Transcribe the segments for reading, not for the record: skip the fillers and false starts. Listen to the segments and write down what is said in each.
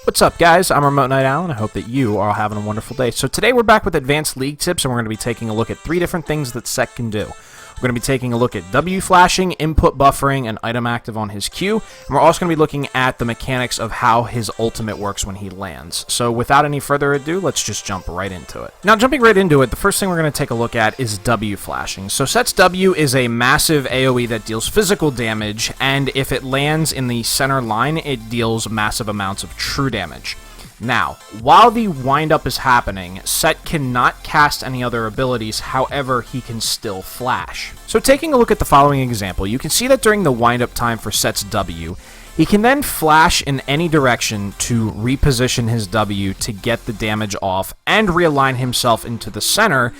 What's up, guys? I'm Remote Night Owl, and I hope that you are all having a wonderful day. So today we're back with advanced league tips, and we're going to be taking a look at 3 different things that Sett can do. We're going to be taking a look at W flashing, input buffering, and item active on his Q, and we're also going to be looking at the mechanics of how his ultimate works when he lands. So without any further ado, let's just jump right into it. Now, jumping right into it, the first thing we're going to take a look at is W flashing. So Sett's W is a massive AoE that deals physical damage, and if it lands in the center line, it deals massive amounts of true damage. Now, while the wind-up is happening, Sett cannot cast any other abilities, however, he can still flash. So taking a look at the following example, you can see that during the wind-up time for Sett's W, he can then flash in any direction to reposition his W to get the damage off and realign himself into the center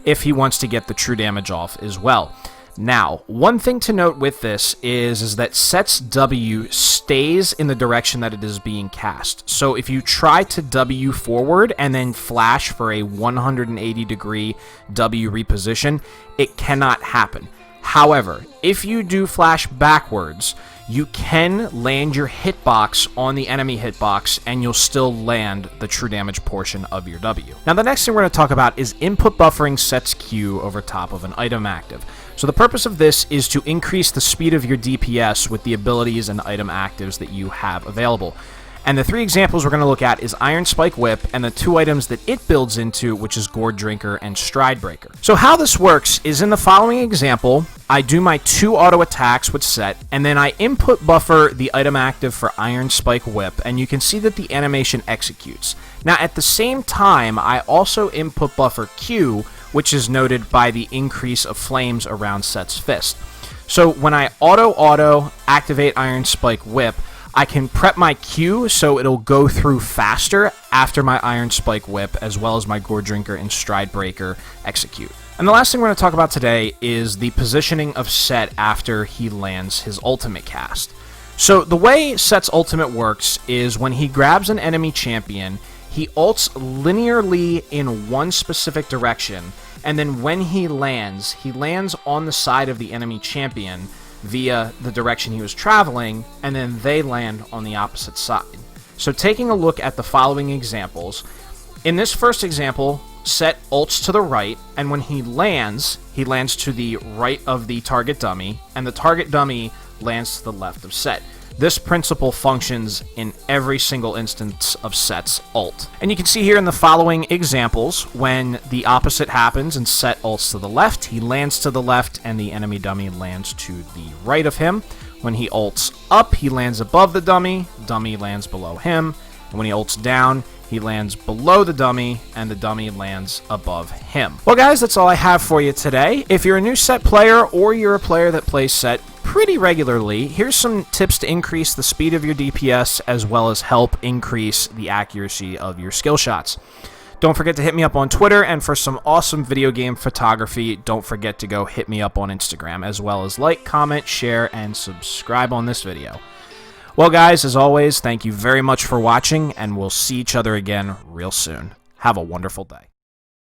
if he wants to get the true damage off as well. Now, one thing to note with this is that Sett's W stays in the direction that it is being cast. So if you try to W forward and then flash for a 180-degree W reposition, it cannot happen. However, if you do flash backwards, you can land your hitbox on the enemy hitbox, and you'll still land the true damage portion of your W. Now, the next thing we're going to talk about is input buffering Sett's Q over top of an item active. So the purpose of this is to increase the speed of your DPS with the abilities and item actives that you have available. And the 3 examples we're going to look at is Iron Spike Whip and the 2 items that it builds into, which is Gourd Drinker and Stride Breaker. So how this works is in the following example, I do my 2 auto attacks with Sett, and then I input buffer the item active for Iron Spike Whip, and you can see that the animation executes. Now at the same time, I also input buffer Q, which is noted by the increase of flames around Sett's fist. So when I auto activate Iron Spike Whip, I can prep my Q so it'll go through faster after my Iron Spike Whip, as well as my Gourd Drinker and Stride Breaker execute. And the last thing we're going to talk about today is the positioning of Sett after he lands his ultimate cast. So the way Sett's ultimate works is when he grabs an enemy champion, he ults linearly in one specific direction, and then when he lands on the side of the enemy champion via the direction he was traveling, and then they land on the opposite side. So taking a look at the following examples, in this first example, Sett ults to the right, and when he lands to the right of the target dummy, and the target dummy lands to the left of Sett. This principle functions in every single instance of Sett's ult. And you can see here in the following examples, when the opposite happens and Sett ults to the left, he lands to the left and the enemy dummy lands to the right of him. When he ults up, he lands above the dummy lands below him. And when he ults down, he lands below the dummy, and the dummy lands above him. Well, guys, that's all I have for you today. If you're a new Sett player, or you're a player that plays Sett pretty regularly, here's some tips to increase the speed of your DPS, as well as help increase the accuracy of your skill shots. Don't forget to hit me up on Twitter, and for some awesome video game photography, don't forget to go hit me up on Instagram, as well as like, comment, share, and subscribe on this video. Well, guys, as always, thank you very much for watching, and we'll see each other again real soon. Have a wonderful day.